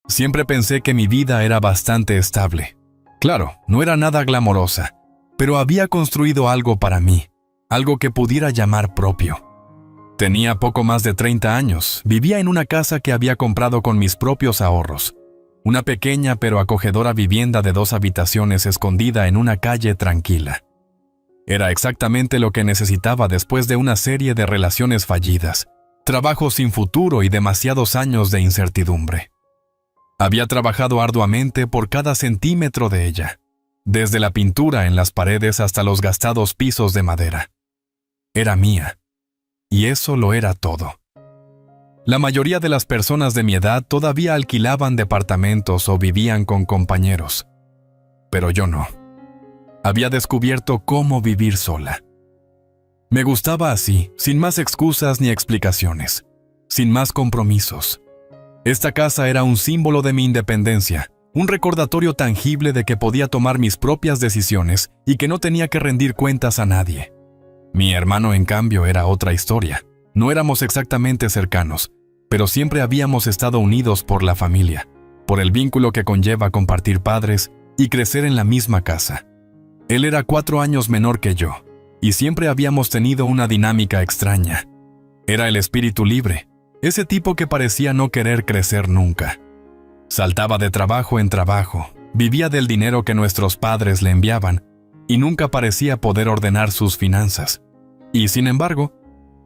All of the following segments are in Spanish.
Siempre pensé que mi vida era bastante estable. Claro, no era nada glamorosa, pero había construido algo para mí, algo que pudiera llamar propio. Tenía poco más de 30 años, vivía en una casa que había comprado con mis propios ahorros. Una pequeña pero acogedora vivienda de 2 habitaciones escondida en una calle tranquila. Era exactamente lo que necesitaba después de una serie de relaciones fallidas, trabajo sin futuro y demasiados años de incertidumbre. Había trabajado arduamente por cada centímetro de ella, desde la pintura en las paredes hasta los gastados pisos de madera. Era mía, y eso lo era todo. La mayoría de las personas de mi edad todavía alquilaban departamentos o vivían con compañeros, pero yo no. Había descubierto cómo vivir sola. Me gustaba así, sin más excusas ni explicaciones, sin más compromisos. Esta casa era un símbolo de mi independencia, un recordatorio tangible de que podía tomar mis propias decisiones y que no tenía que rendir cuentas a nadie. Mi hermano, en cambio, era otra historia. No éramos exactamente cercanos, pero siempre habíamos estado unidos por la familia, por el vínculo que conlleva compartir padres y crecer en la misma casa. Él era 4 años menor que yo, y siempre habíamos tenido una dinámica extraña. Era el espíritu libre, ese tipo que parecía no querer crecer nunca. Saltaba de trabajo en trabajo, vivía del dinero que nuestros padres le enviaban, y nunca parecía poder ordenar sus finanzas. Y sin embargo,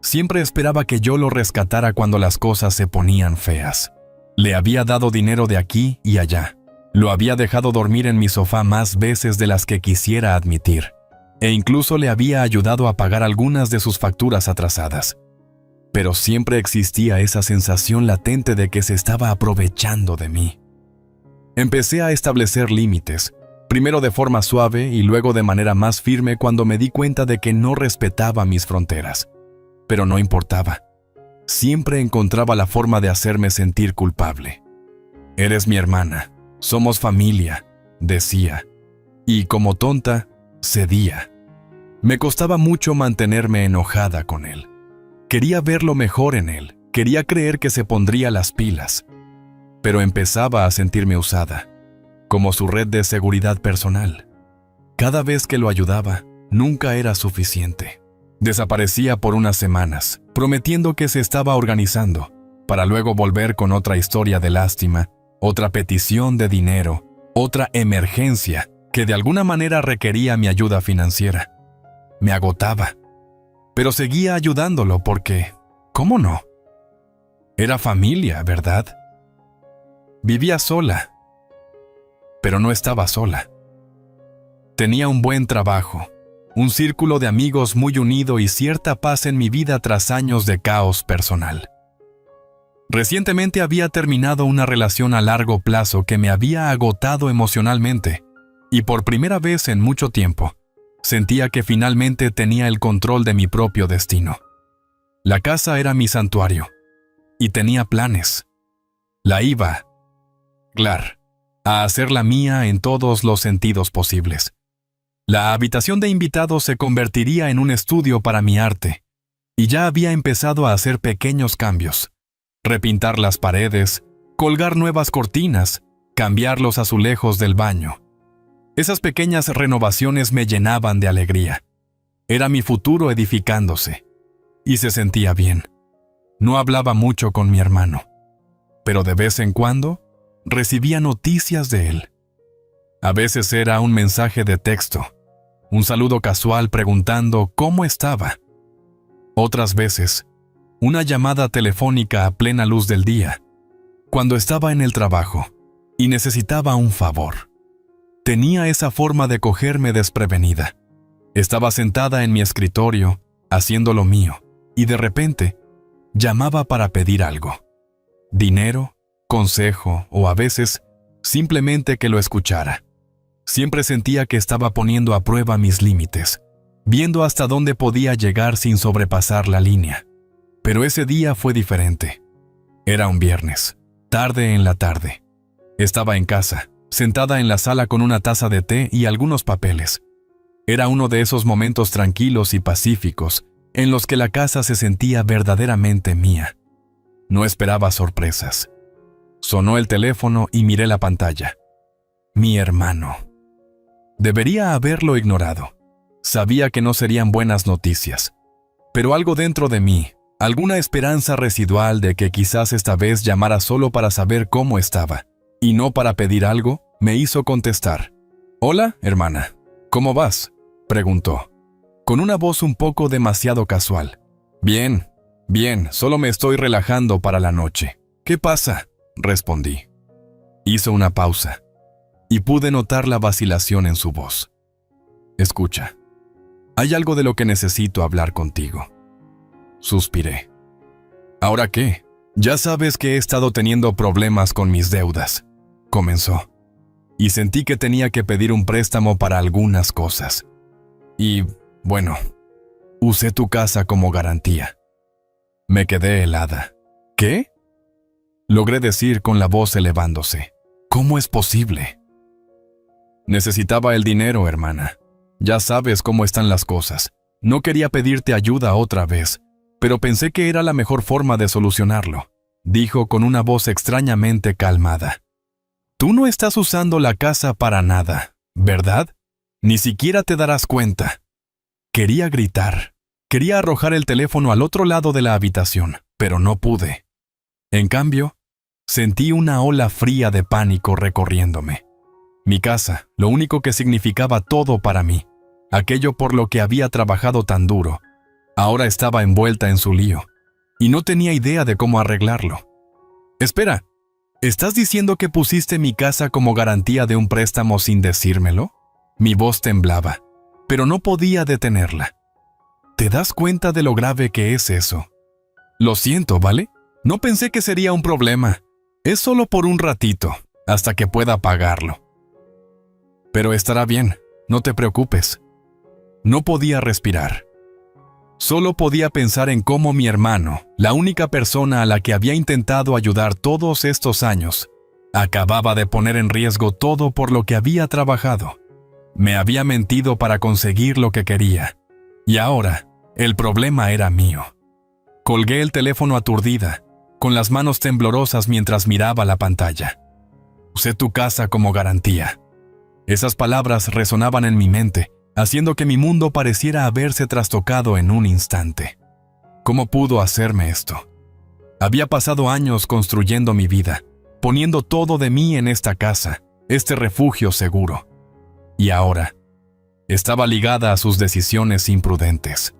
siempre esperaba que yo lo rescatara cuando las cosas se ponían feas. Le había dado dinero de aquí y allá. Lo había dejado dormir en mi sofá más veces de las que quisiera admitir. E incluso le había ayudado a pagar algunas de sus facturas atrasadas. Pero siempre existía esa sensación latente de que se estaba aprovechando de mí. Empecé a establecer límites, primero de forma suave y luego de manera más firme cuando me di cuenta de que no respetaba mis fronteras. Pero no importaba. Siempre encontraba la forma de hacerme sentir culpable. «Eres mi hermana, somos familia», decía. Y como tonta, cedía. Me costaba mucho mantenerme enojada con él. Quería ver lo mejor en él, quería creer que se pondría las pilas. Pero empezaba a sentirme usada, como su red de seguridad personal. Cada vez que lo ayudaba, nunca era suficiente. Desaparecía por unas semanas, prometiendo que se estaba organizando, para luego volver con otra historia de lástima, otra petición de dinero, otra emergencia que de alguna manera requería mi ayuda financiera. Me agotaba. Pero seguía ayudándolo porque, ¿cómo no? Era familia, ¿verdad? Vivía sola, pero no estaba sola. Tenía un buen trabajo, un círculo de amigos muy unido y cierta paz en mi vida tras años de caos personal. Recientemente había terminado una relación a largo plazo que me había agotado emocionalmente, y por primera vez en mucho tiempo, sentía que finalmente tenía el control de mi propio destino. La casa era mi santuario, y tenía planes. La iba, claro, a hacerla mía en todos los sentidos posibles. La habitación de invitados se convertiría en un estudio para mi arte, y ya había empezado a hacer pequeños cambios. Repintar las paredes, colgar nuevas cortinas, cambiar los azulejos del baño. Esas pequeñas renovaciones me llenaban de alegría. Era mi futuro edificándose, y se sentía bien. No hablaba mucho con mi hermano, pero de vez en cuando recibía noticias de él. A veces era un mensaje de texto, un saludo casual preguntando cómo estaba. Otras veces, una llamada telefónica a plena luz del día, cuando estaba en el trabajo y necesitaba un favor. Tenía esa forma de cogerme desprevenida. Estaba sentada en mi escritorio, haciendo lo mío, y de repente, llamaba para pedir algo. Dinero, consejo o a veces, simplemente que lo escuchara. Siempre sentía que estaba poniendo a prueba mis límites, viendo hasta dónde podía llegar sin sobrepasar la línea. Pero ese día fue diferente. Era un viernes, tarde en la tarde. Estaba en casa, sentada en la sala con una taza de té y algunos papeles. Era uno de esos momentos tranquilos y pacíficos en los que la casa se sentía verdaderamente mía. No esperaba sorpresas. Sonó el teléfono y miré la pantalla. Mi hermano. Debería haberlo ignorado. Sabía que no serían buenas noticias. Pero algo dentro de mí, alguna esperanza residual de que quizás esta vez llamara solo para saber cómo estaba, y no para pedir algo, me hizo contestar. «Hola, hermana. ¿Cómo vas?», preguntó, con una voz un poco demasiado casual. «Bien, bien, solo me estoy relajando para la noche». «¿Qué pasa?», respondí. Hizo una pausa, y pude notar la vacilación en su voz. «Escucha, hay algo de lo que necesito hablar contigo». Suspiré. «¿Ahora qué? Ya sabes que he estado teniendo problemas con mis deudas», comenzó, y sentí que tenía que pedir un préstamo para algunas cosas. Y, bueno, usé tu casa como garantía. Me quedé helada. ¿Qué?, logré decir con la voz elevándose. «¿Cómo es posible?». «Necesitaba el dinero, hermana. Ya sabes cómo están las cosas. No quería pedirte ayuda otra vez, pero pensé que era la mejor forma de solucionarlo», dijo con una voz extrañamente calmada. «Tú no estás usando la casa para nada, ¿verdad? Ni siquiera te darás cuenta». Quería gritar. Quería arrojar el teléfono al otro lado de la habitación, pero no pude. En cambio, sentí una ola fría de pánico recorriéndome. Mi casa, lo único que significaba todo para mí, aquello por lo que había trabajado tan duro, ahora estaba envuelta en su lío, y no tenía idea de cómo arreglarlo. «Espera, ¿estás diciendo que pusiste mi casa como garantía de un préstamo sin decírmelo?». Mi voz temblaba, pero no podía detenerla. «¿Te das cuenta de lo grave que es eso?». «Lo siento, ¿vale? No pensé que sería un problema. Es solo por un ratito, hasta que pueda pagarlo». «Pero estará bien, no te preocupes». No podía respirar. Solo podía pensar en cómo mi hermano, la única persona a la que había intentado ayudar todos estos años, acababa de poner en riesgo todo por lo que había trabajado. Me había mentido para conseguir lo que quería. Y ahora, el problema era mío. Colgué el teléfono aturdida, con las manos temblorosas mientras miraba la pantalla. «Usé tu casa como garantía». Esas palabras resonaban en mi mente, haciendo que mi mundo pareciera haberse trastocado en un instante. ¿Cómo pudo hacerme esto? Había pasado años construyendo mi vida, poniendo todo de mí en esta casa, este refugio seguro. Y ahora, estaba ligada a sus decisiones imprudentes.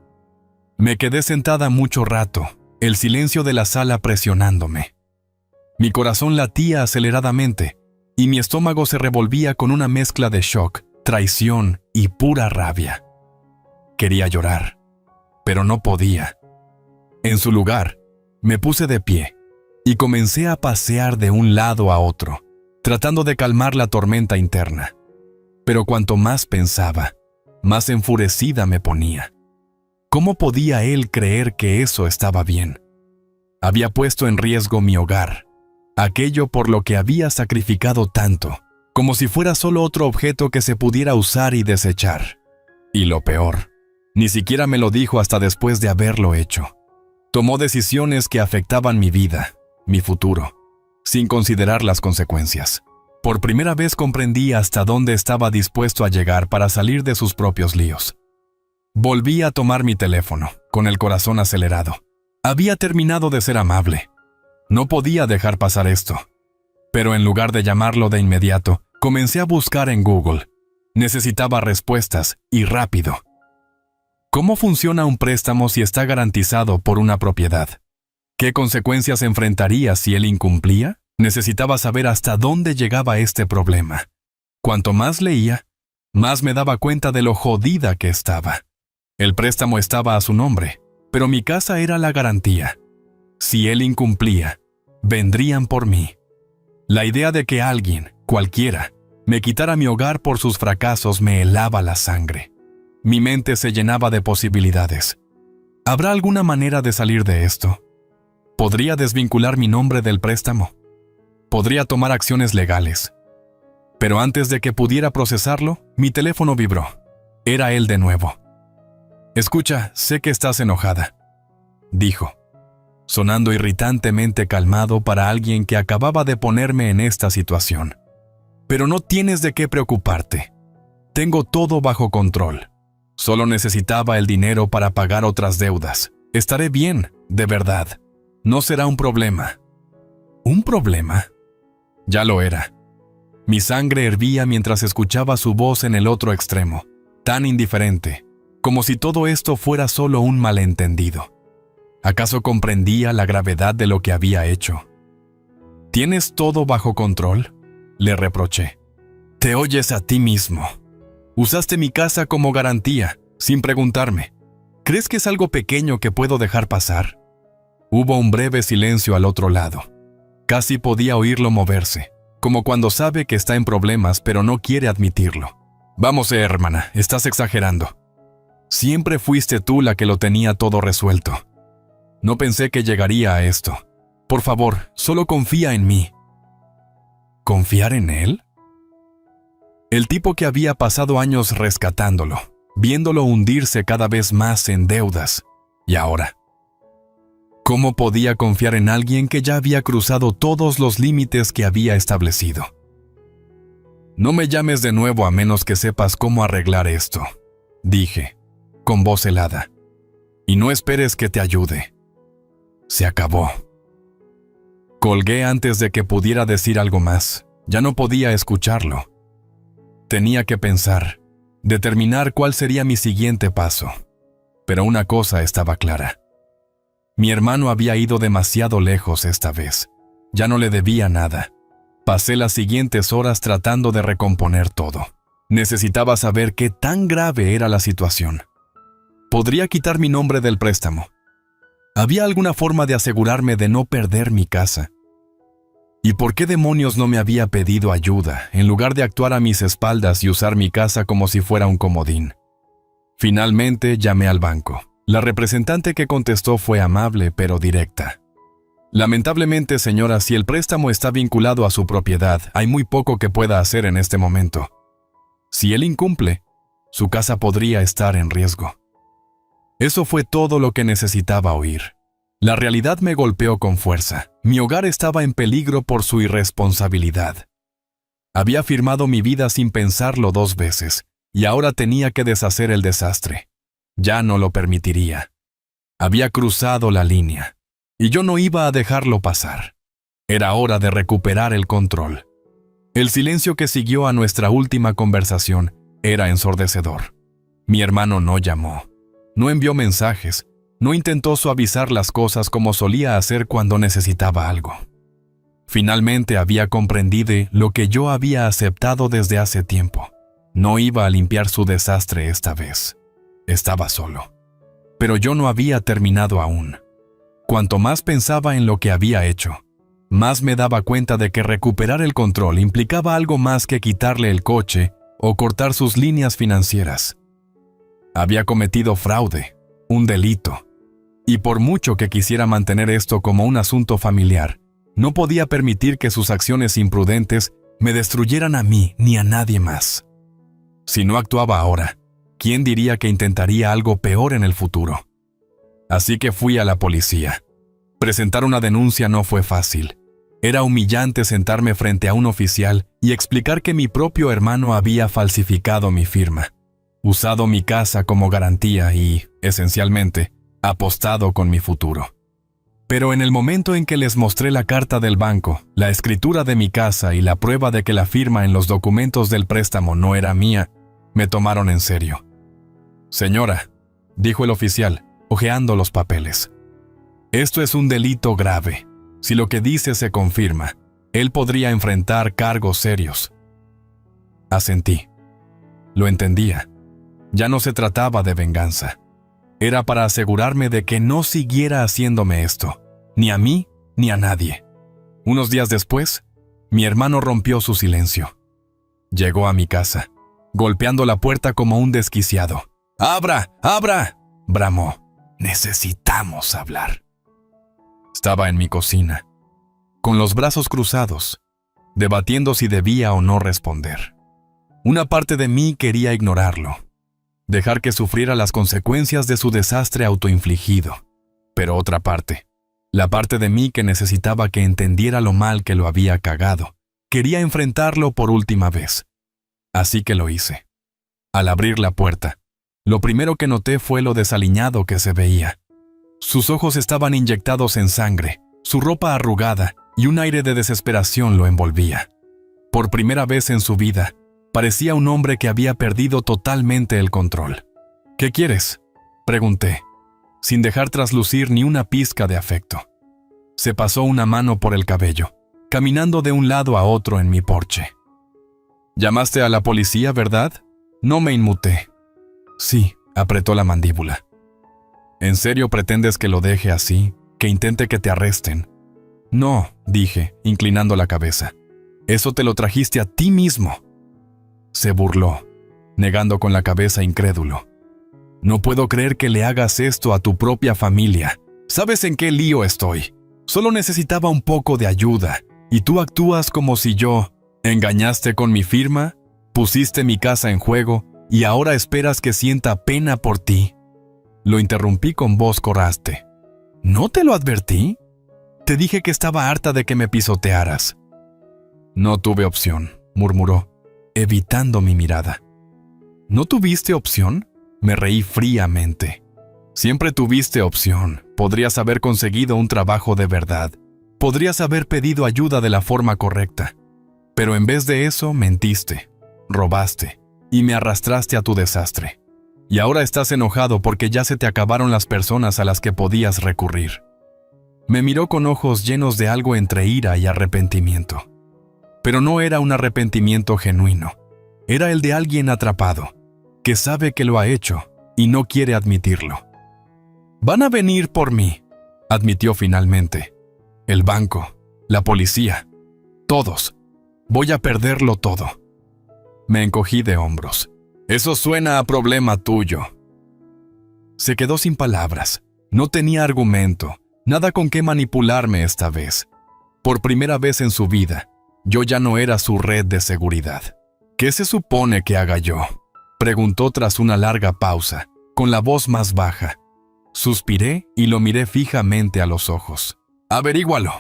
Me quedé sentada mucho rato, el silencio de la sala presionándome. Mi corazón latía aceleradamente, y mi estómago se revolvía con una mezcla de shock, traición y pura rabia. Quería llorar, pero no podía. En su lugar, me puse de pie y comencé a pasear de un lado a otro, tratando de calmar la tormenta interna. Pero cuanto más pensaba, más enfurecida me ponía. ¿Cómo podía él creer que eso estaba bien? Había puesto en riesgo mi hogar, aquello por lo que había sacrificado tanto, como si fuera solo otro objeto que se pudiera usar y desechar. Y lo peor, ni siquiera me lo dijo hasta después de haberlo hecho. Tomó decisiones que afectaban mi vida, mi futuro, sin considerar las consecuencias. Por primera vez comprendí hasta dónde estaba dispuesto a llegar para salir de sus propios líos. Volví a tomar mi teléfono, con el corazón acelerado. Había terminado de ser amable. No podía dejar pasar esto. Pero en lugar de llamarlo de inmediato, comencé a buscar en Google. Necesitaba respuestas, y rápido. ¿Cómo funciona un préstamo si está garantizado por una propiedad? ¿Qué consecuencias enfrentaría si él incumplía? Necesitaba saber hasta dónde llegaba este problema. Cuanto más leía, más me daba cuenta de lo jodida que estaba. El préstamo estaba a su nombre, pero mi casa era la garantía. Si él incumplía, vendrían por mí. La idea de que alguien, cualquiera, me quitara mi hogar por sus fracasos me helaba la sangre. Mi mente se llenaba de posibilidades. ¿Habrá alguna manera de salir de esto? ¿Podría desvincular mi nombre del préstamo? Podría tomar acciones legales. Pero antes de que pudiera procesarlo, mi teléfono vibró. Era él de nuevo. «Escucha, sé que estás enojada», dijo. sonando irritantemente calmado para alguien que acababa de ponerme en esta situación. Pero no tienes de qué preocuparte. Tengo todo bajo control. Solo necesitaba el dinero para pagar otras deudas. Estaré bien, de verdad. No será un problema. ¿Un problema? Ya lo era. Mi sangre hervía mientras escuchaba su voz en el otro extremo, tan indiferente, como si todo esto fuera solo un malentendido. ¿Acaso comprendía la gravedad de lo que había hecho? ¿Tienes todo bajo control?, le reproché. Te oyes a ti mismo. Usaste mi casa como garantía, sin preguntarme. ¿Crees que es algo pequeño que puedo dejar pasar? Hubo un breve silencio al otro lado. Casi podía oírlo moverse, como cuando sabe que está en problemas pero no quiere admitirlo. Vamos, hermana, estás exagerando. Siempre fuiste tú la que lo tenía todo resuelto. No pensé que llegaría a esto. Por favor, solo confía en mí. ¿Confiar en él? El tipo que había pasado años rescatándolo, viéndolo hundirse cada vez más en deudas. Y ahora, ¿cómo podía confiar en alguien que ya había cruzado todos los límites que había establecido? No me llames de nuevo a menos que sepas cómo arreglar esto, dije, con voz helada. Y no esperes que te ayude. Se acabó. Colgué antes de que pudiera decir algo más. Ya no podía escucharlo. Tenía que pensar, determinar cuál sería mi siguiente paso. Pero una cosa estaba clara. Mi hermano había ido demasiado lejos esta vez. Ya no le debía nada. Pasé las siguientes horas tratando de recomponer todo. Necesitaba saber qué tan grave era la situación. Podría quitar mi nombre del préstamo. ¿Había alguna forma de asegurarme de no perder mi casa? ¿Y por qué demonios no me había pedido ayuda, en lugar de actuar a mis espaldas y usar mi casa como si fuera un comodín? Finalmente llamé al banco. La representante que contestó fue amable pero directa. Lamentablemente, señora, si el préstamo está vinculado a su propiedad, hay muy poco que pueda hacer en este momento. Si él incumple, su casa podría estar en riesgo. Eso fue todo lo que necesitaba oír. La realidad me golpeó con fuerza. Mi hogar estaba en peligro por su irresponsabilidad. Había firmado mi vida sin pensarlo 2 veces, y ahora tenía que deshacer el desastre. Ya no lo permitiría. Había cruzado la línea, y yo no iba a dejarlo pasar. Era hora de recuperar el control. El silencio que siguió a nuestra última conversación era ensordecedor. Mi hermano no llamó. No envió mensajes, no intentó suavizar las cosas como solía hacer cuando necesitaba algo. Finalmente había comprendido lo que yo había aceptado desde hace tiempo. No iba a limpiar su desastre esta vez. Estaba solo. Pero yo no había terminado aún. Cuanto más pensaba en lo que había hecho, más me daba cuenta de que recuperar el control implicaba algo más que quitarle el coche o cortar sus líneas financieras. Había cometido fraude, un delito, y por mucho que quisiera mantener esto como un asunto familiar, no podía permitir que sus acciones imprudentes me destruyeran a mí ni a nadie más. Si no actuaba ahora, ¿quién diría que intentaría algo peor en el futuro? Así que fui a la policía. Presentar una denuncia no fue fácil. Era humillante sentarme frente a un oficial y explicar que mi propio hermano había falsificado mi firma, usado mi casa como garantía y, esencialmente, apostado con mi futuro. Pero en el momento en que les mostré la carta del banco, la escritura de mi casa y la prueba de que la firma en los documentos del préstamo no era mía, me tomaron en serio. Señora, dijo el oficial, hojeando los papeles. Esto es un delito grave. Si lo que dice se confirma, él podría enfrentar cargos serios. Asentí. Lo entendía. Ya no se trataba de venganza. Era para asegurarme de que no siguiera haciéndome esto, ni a mí ni a nadie. Unos días después, mi hermano rompió su silencio. Llegó a mi casa, golpeando la puerta como un desquiciado. ¡Abra! ¡Abra!, bramó. Necesitamos hablar. Estaba en mi cocina, con los brazos cruzados, debatiendo si debía o no responder. Una parte de mí quería ignorarlo, dejar que sufriera las consecuencias de su desastre autoinfligido, pero otra parte La parte de mí que necesitaba que entendiera lo mal que lo había cagado. Quería enfrentarlo por última vez. Así que lo hice. Al abrir la puerta, lo primero que noté fue lo desaliñado que se veía. Sus ojos estaban inyectados en sangre, su ropa arrugada y un aire de desesperación lo envolvía. Por primera vez en su vida, parecía un hombre que había perdido totalmente el control. «¿Qué quieres?», pregunté, sin dejar traslucir ni una pizca de afecto. Se pasó una mano por el cabello, caminando de un lado a otro en mi porche. «¿Llamaste a la policía, verdad?». No me inmuté. «Sí», apretó la mandíbula. «¿En serio pretendes que lo deje así? ¿Que intente que te arresten?». «No», dije, inclinando la cabeza. «Eso te lo trajiste a ti mismo». Se burló, negando con la cabeza incrédulo. «No puedo creer que le hagas esto a tu propia familia. ¿Sabes en qué lío estoy? Solo necesitaba un poco de ayuda, y tú actúas como si yo... ¿Engañaste con mi firma? ¿Pusiste mi casa en juego? ¿Y ahora esperas que sienta pena por ti?». Lo interrumpí con voz corraste. «¿No te lo advertí? Te dije que estaba harta de que me pisotearas». «No tuve opción», murmuró, evitando mi mirada. «¿No tuviste opción?». Me reí fríamente. «Siempre tuviste opción. Podrías haber conseguido un trabajo de verdad. Podrías haber pedido ayuda de la forma correcta. Pero en vez de eso, mentiste, robaste y me arrastraste a tu desastre. Y ahora estás enojado porque ya se te acabaron las personas a las que podías recurrir». Me miró con ojos llenos de algo entre ira y arrepentimiento. Pero no era un arrepentimiento genuino. Era el de alguien atrapado, que sabe que lo ha hecho y no quiere admitirlo. «Van a venir por mí», admitió finalmente. «El banco, la policía, todos. Voy a perderlo todo». Me encogí de hombros. «Eso suena a problema tuyo». Se quedó sin palabras. No tenía argumento, nada con qué manipularme esta vez. Por primera vez en su vida, yo ya no era su red de seguridad. «¿Qué se supone que haga yo?», preguntó tras una larga pausa, con la voz más baja. Suspiré y lo miré fijamente a los ojos. «Averígualo».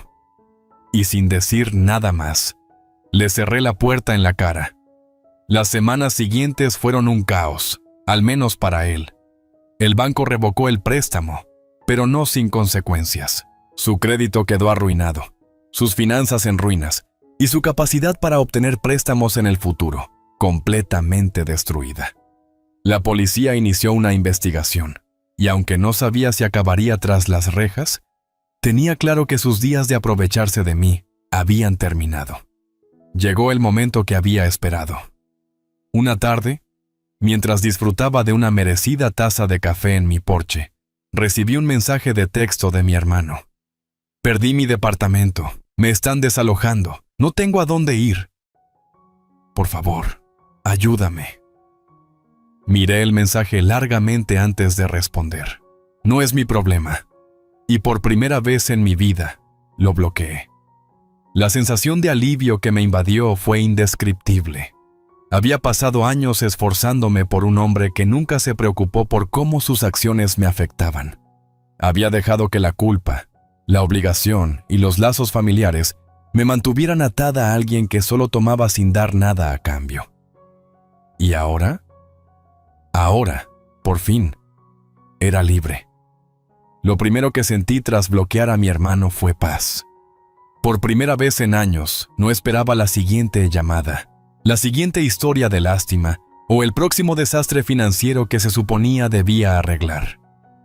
Y sin decir nada más, le cerré la puerta en la cara. Las semanas siguientes fueron un caos, al menos para él. El banco revocó el préstamo, pero no sin consecuencias. Su crédito quedó arruinado, sus finanzas en ruinas y su capacidad para obtener préstamos en el futuro, completamente destruida. La policía inició una investigación, y aunque no sabía si acabaría tras las rejas, tenía claro que sus días de aprovecharse de mí habían terminado. Llegó el momento que había esperado. Una tarde, mientras disfrutaba de una merecida taza de café en mi porche, recibí un mensaje de texto de mi hermano. «Perdí mi departamento, me están desalojando, no tengo a dónde ir. Por favor, ayúdame». Miré el mensaje largamente antes de responder. No es mi problema. Y por primera vez en mi vida, lo bloqueé. La sensación de alivio que me invadió fue indescriptible. Había pasado años esforzándome por un hombre que nunca se preocupó por cómo sus acciones me afectaban. Había dejado que la culpa, la obligación y los lazos familiares me mantuvieran atada a alguien que solo tomaba sin dar nada a cambio. ¿Y ahora? Ahora, por fin, era libre. Lo primero que sentí tras bloquear a mi hermano fue paz. Por primera vez en años, no esperaba la siguiente llamada, la siguiente historia de lástima o el próximo desastre financiero que se suponía debía arreglar.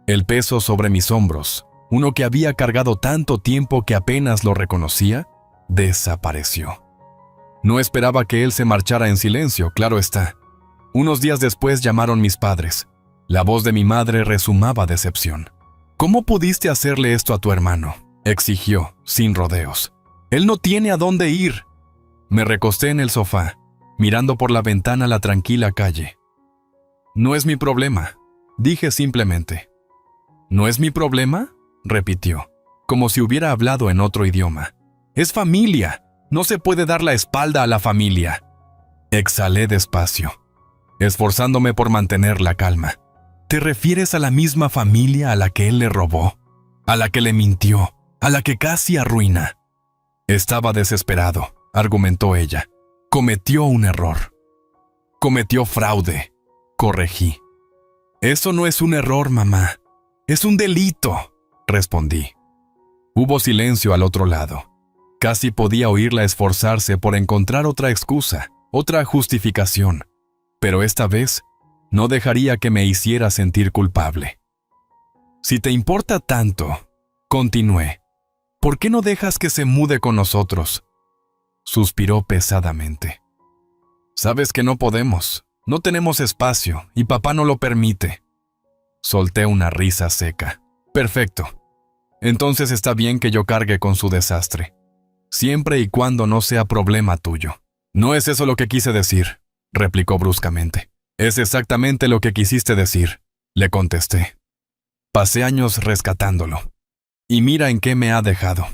El peso sobre mis hombros, uno que había cargado tanto tiempo que apenas lo reconocía, desapareció. No esperaba que él se marchara en silencio, claro está. Unos días después llamaron mis padres. La voz de mi madre rezumaba decepción. «¿Cómo pudiste hacerle esto a tu hermano?», exigió, sin rodeos. «Él no tiene a dónde ir». Me recosté en el sofá, mirando por la ventana la tranquila calle. «No es mi problema», dije simplemente. «¿No es mi problema?», repitió, como si hubiera hablado en otro idioma. «Es familia. No se puede dar la espalda a la familia». Exhalé despacio, esforzándome por mantener la calma. «¿Te refieres a la misma familia a la que él le robó? ¿A la que le mintió? a la que casi arruina. Estaba desesperado, argumentó ella. Cometió un error. Cometió fraude, corregí. Eso no es un error, mamá. Es un delito, respondí. Hubo silencio al otro lado. Casi podía oírla esforzarse por encontrar otra excusa, otra justificación. Pero esta vez no dejaría que me hiciera sentir culpable. Si te importa tanto, continué, ¿por qué no dejas que se mude con nosotros? Suspiró pesadamente. Sabes que no podemos, no tenemos espacio y papá no lo permite. Solté una risa seca. Perfecto. Entonces está bien que yo cargue con su desastre, siempre y cuando no sea problema tuyo. No es eso lo que quise decir, replicó bruscamente. Es exactamente lo que quisiste decir, le contesté. Pasé años rescatándolo. Y mira en qué me ha dejado.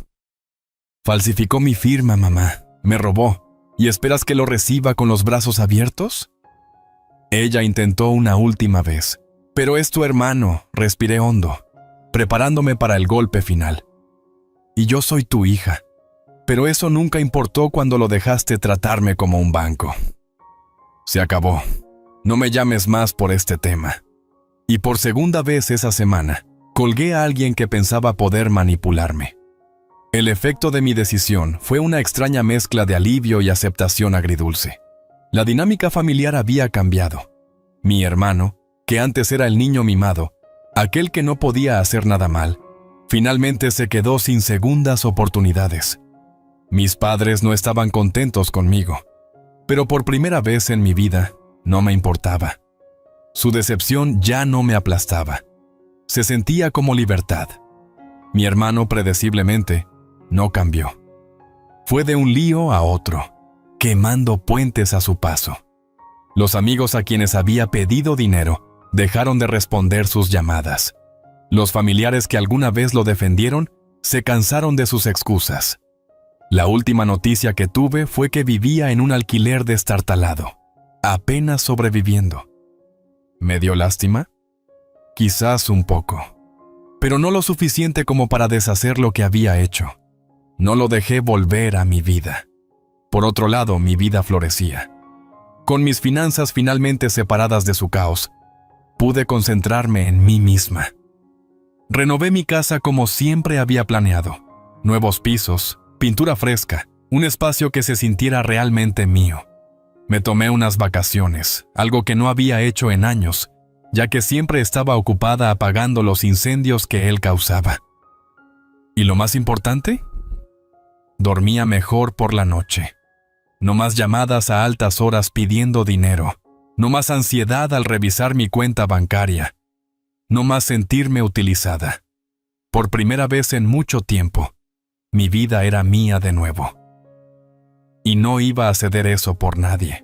Falsificó mi firma, mamá. Me robó. ¿Y esperas que lo reciba con los brazos abiertos? Ella intentó una última vez. Pero es tu hermano, respiré hondo, preparándome para el golpe final. Y yo soy tu hija. Pero eso nunca importó cuando lo dejaste tratarme como un banco. Se acabó. No me llames más por este tema. Y por segunda vez esa semana, colgué a alguien que pensaba poder manipularme. El efecto de mi decisión fue una extraña mezcla de alivio y aceptación agridulce. La dinámica familiar había cambiado. Mi hermano, que antes era el niño mimado, aquel que no podía hacer nada mal, finalmente se quedó sin segundas oportunidades. Mis padres no estaban contentos conmigo, pero por primera vez en mi vida no me importaba. Su decepción ya no me aplastaba. Se sentía como libertad. Mi hermano, predeciblemente, no cambió. Fue de un lío a otro, quemando puentes a su paso. Los amigos a quienes había pedido dinero dejaron de responder sus llamadas. Los familiares que alguna vez lo defendieron se cansaron de sus excusas. La última noticia que tuve fue que vivía en un alquiler destartalado, apenas sobreviviendo. ¿Me dio lástima? Quizás un poco, pero no lo suficiente como para deshacer lo que había hecho. No lo dejé volver a mi vida. Por otro lado, mi vida florecía. Con mis finanzas finalmente separadas de su caos, pude concentrarme en mí misma. Renové mi casa como siempre había planeado. Nuevos pisos, pintura fresca, un espacio que se sintiera realmente mío. Me tomé unas vacaciones, algo que no había hecho en años, ya que siempre estaba ocupada apagando los incendios que él causaba. ¿Y lo más importante? Dormía mejor por la noche. No más llamadas a altas horas pidiendo dinero. No más ansiedad al revisar mi cuenta bancaria. No más sentirme utilizada. Por primera vez en mucho tiempo, mi vida era mía de nuevo. Y no iba a ceder eso por nadie.